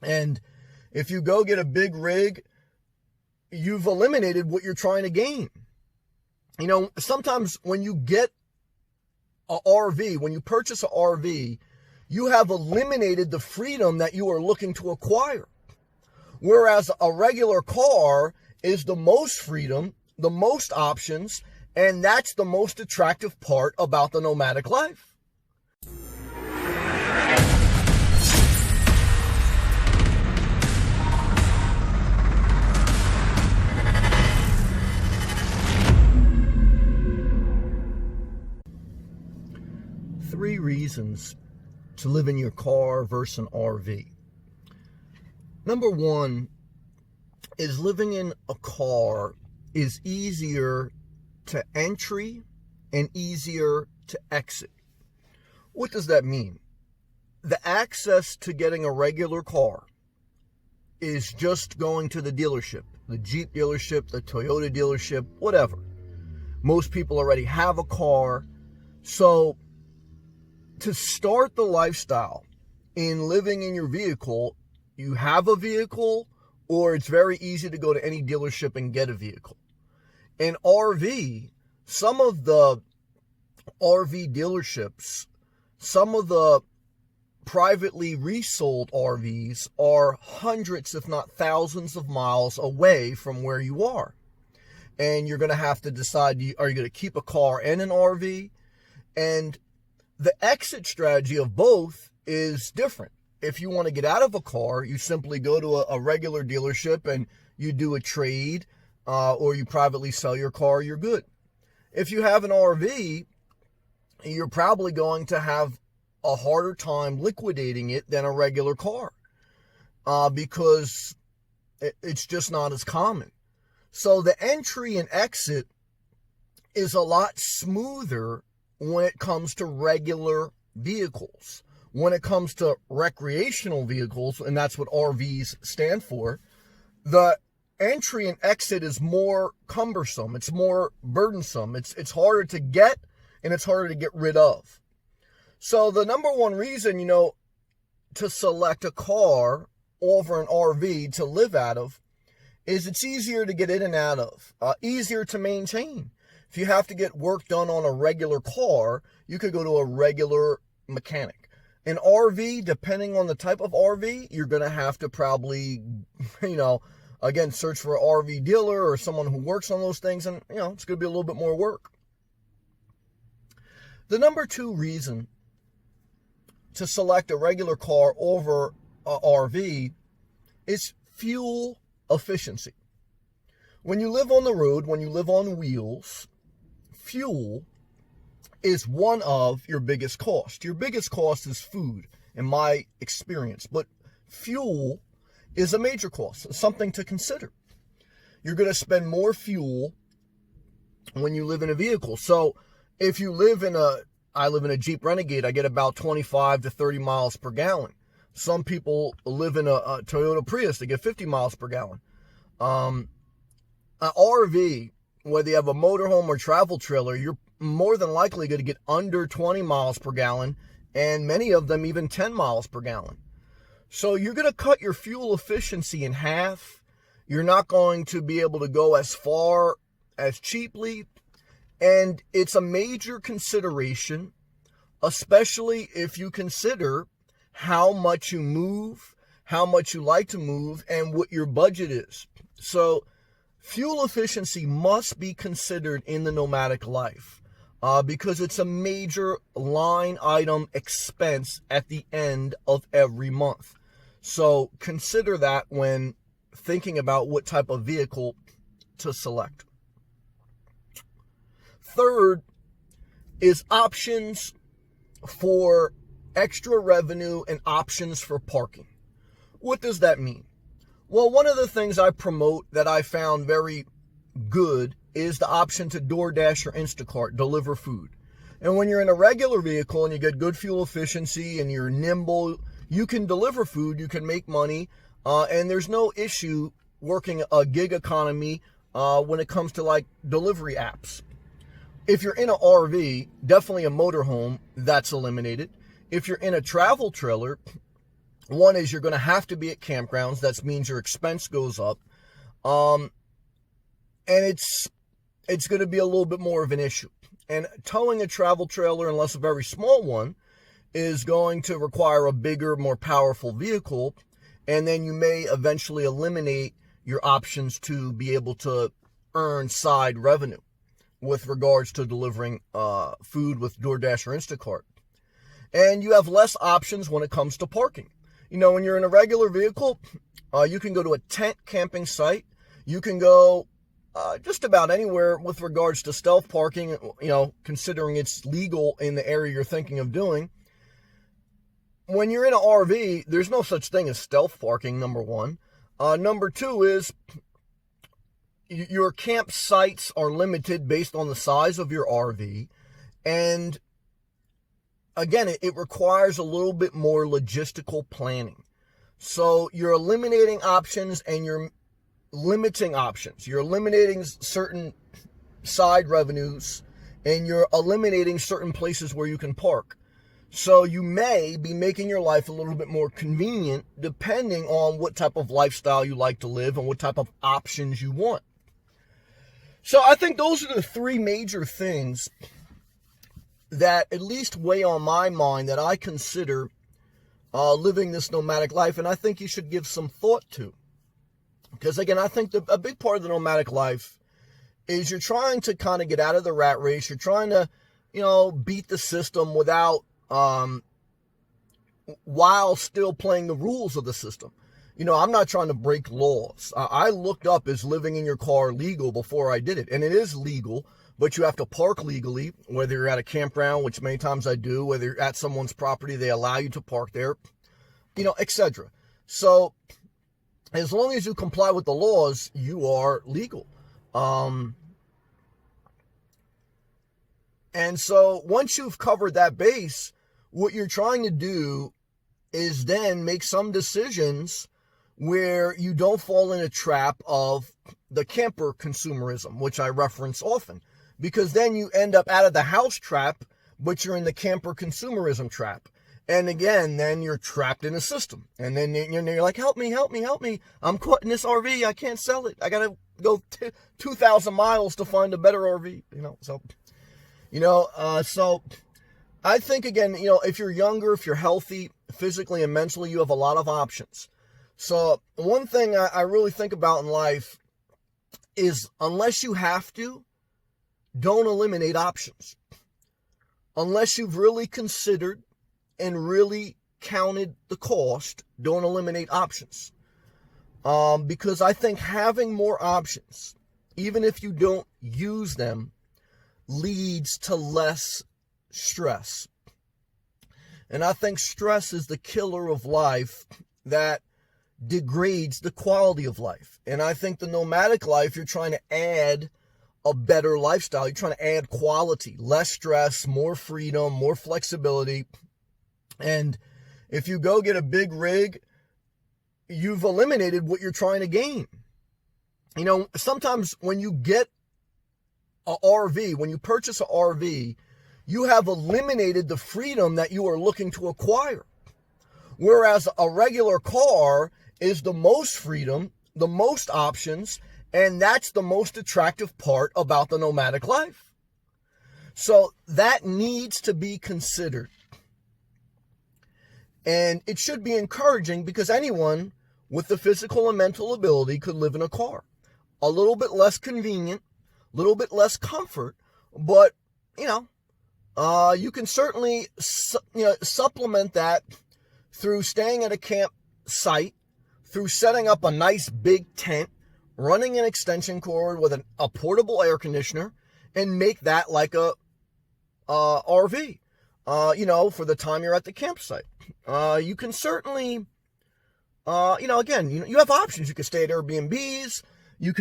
And if you go get a big rig, you've eliminated what you're trying to gain. You know, sometimes when you get a RV, when you purchase an RV, you have eliminated the freedom that you are looking to acquire. Whereas a regular car is the most freedom, the most options, and that's the most attractive part about the nomadic life. Three reasons to live in your car versus an RV. Number one is living in a car is easier to entry and easier to exit. What does that mean? The access to getting a regular car is just going to the dealership, the Jeep dealership, the Toyota dealership, whatever. Most people already have a car. So to start the lifestyle in living in your vehicle, you have a vehicle, or it's very easy to go to any dealership and get a vehicle. In RV, some of the RV dealerships, some of the privately resold RVs are hundreds, if not thousands of miles away from where you are. And you're going to have to decide, are you going to keep a car and an RV? And the exit strategy of both is different. If you want to get out of a car, you simply go to a regular dealership and you do a trade, or you privately sell your car, you're good. If you have an RV, you're probably going to have a harder time liquidating it than a regular car, because it's just not as common. So the entry and exit is a lot smoother when it comes to regular vehicles. When it comes to recreational vehicles, and that's what RVs stand for, the entry and exit is more cumbersome. It's more burdensome. It's harder to get, and it's harder to get rid of. So the number one reason, to select a car over an RV to live out of is it's easier to get in and out of, easier to maintain. If you have to get work done on a regular car, you could go to a regular mechanic. An RV, depending on the type of RV, you're going to have to probably, again, search for an RV dealer or someone who works on those things, and, it's going to be a little bit more work. The number two reason to select a regular car over an RV is fuel efficiency. When you live on the road, when you live on wheels, fuel is one of your biggest costs. Your biggest cost is food, in my experience. But fuel is a major cost, something to consider. You're going to spend more fuel when you live in a vehicle. So if you I live in a Jeep Renegade, I get about 25 to 30 miles per gallon. Some people live in a Toyota Prius, they get 50 miles per gallon. An RV, whether you have a motorhome or travel trailer, you're more than likely going to get under 20 miles per gallon, and many of them even 10 miles per gallon. So you're going to cut your fuel efficiency in half. You're not going to be able to go as far as cheaply, and it's a major consideration, especially if you consider how much you move, how much you like to move, and what your budget is. So fuel efficiency must be considered in the nomadic life. Because it's a major line item expense at the end of every month. So consider that when thinking about what type of vehicle to select. Third is options for extra revenue and options for parking. What does that mean? Well, one of the things I promote that I found very good is the option to DoorDash or Instacart, deliver food. And when you're in a regular vehicle and you get good fuel efficiency and you're nimble, you can deliver food, you can make money, and there's no issue working a gig economy when it comes to like delivery apps. If you're in an RV, definitely a motorhome, that's eliminated. If you're in a travel trailer, One is you're going to have to be at campgrounds. That means your expense goes up. And it's going to be a little bit more of an issue. And towing a travel trailer, unless a very small one, is going to require a bigger, more powerful vehicle. And then you may eventually eliminate your options to be able to earn side revenue with regards to delivering food with DoorDash or Instacart. And you have less options when it comes to parking. When you're in a regular vehicle, you can go to a tent camping site. You can go just about anywhere with regards to stealth parking, considering it's legal in the area you're thinking of doing. When you're in an RV, there's no such thing as stealth parking, number one. Number two is your campsites are limited based on the size of your RV. And again, it requires a little bit more logistical planning. So you're eliminating options and you're limiting options. You're eliminating certain side revenues and you're eliminating certain places where you can park. So you may be making your life a little bit more convenient depending on what type of lifestyle you like to live and what type of options you want. So I think those are the three major things that at least weigh on my mind that I consider living this nomadic life, and I think you should give some thought to. Because again, I think a big part of the nomadic life is you're trying to kind of get out of the rat race. You're trying to, beat the system without, while still playing the rules of the system. I'm not trying to break laws. I looked up is living in your car legal before I did it, and it is legal. But you have to park legally, whether you're at a campground, which many times I do, whether you're at someone's property, they allow you to park there, etc. So as long as you comply with the laws, you are legal. And so once you've covered that base, what you're trying to do is then make some decisions where you don't fall in a trap of the camper consumerism, which I reference often. Because then you end up out of the house trap, but you're in the camper consumerism trap. And again, then you're trapped in a system. And then you're like, help me. I'm caught in this RV. I can't sell it. I got to go 2,000 miles to find a better RV. So I think, again, if you're younger, if you're healthy, physically and mentally, you have a lot of options. So one thing I really think about in life is unless you have to, don't eliminate options. Unless you've really considered and really counted the cost, don't eliminate options. Because I think having more options, even if you don't use them, leads to less stress. And I think stress is the killer of life that degrades the quality of life. And I think the nomadic life, you're trying to add a better lifestyle. You're trying to add quality, less stress, more freedom, more flexibility. And if you go get a big rig, you've eliminated what you're trying to gain. Sometimes when you get an RV, when you purchase an RV, you have eliminated the freedom that you are looking to acquire. Whereas a regular car is the most freedom, the most options, and that's the most attractive part about the nomadic life. So that needs to be considered. And it should be encouraging because anyone with the physical and mental ability could live in a car. A little bit less convenient, a little bit less comfort, but, you can certainly, supplement that through staying at a campsite, through setting up a nice big tent, running an extension cord with a portable air conditioner, and make that like a RV, for the time you're at the campsite. You can certainly, you have options. You could stay at Airbnbs. You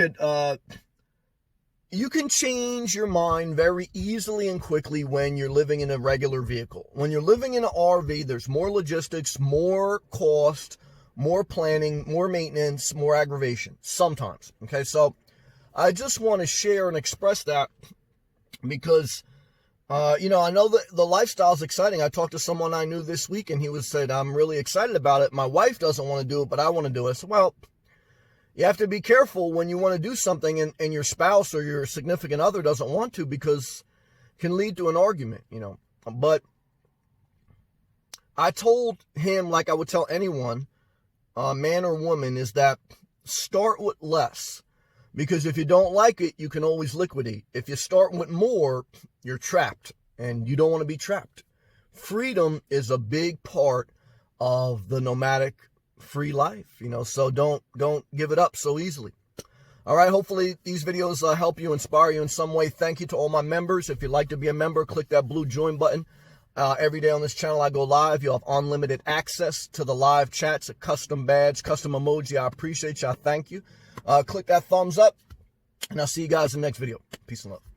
can change your mind very easily and quickly when you're living in a regular vehicle. When you're living in an RV, there's more logistics, more cost, more planning, more maintenance, more aggravation, sometimes. Okay, so I just want to share and express that because I know that the lifestyle is exciting. I talked to someone I knew this week, and he said, I'm really excited about it. My wife doesn't want to do it, but I want to do it. I said, well, you have to be careful when you want to do something and your spouse or your significant other doesn't want to, because it can lead to an argument, But I told him, like I would tell anyone, man or woman, is that start with less. Because if you don't like it, you can always liquidate. If you start with more, you're trapped, and you don't want to be trapped. Freedom is a big part of the nomadic free life, so don't give it up so easily. All right, hopefully these videos help you, inspire you in some way. Thank you to all my members. If you'd like to be a member, click that blue join button. Every day on this channel I go live. You'll have unlimited access to the live chats, a custom badge, custom emoji. I appreciate you. I thank you. Click that thumbs up, and I'll see you guys in the next video. Peace and love.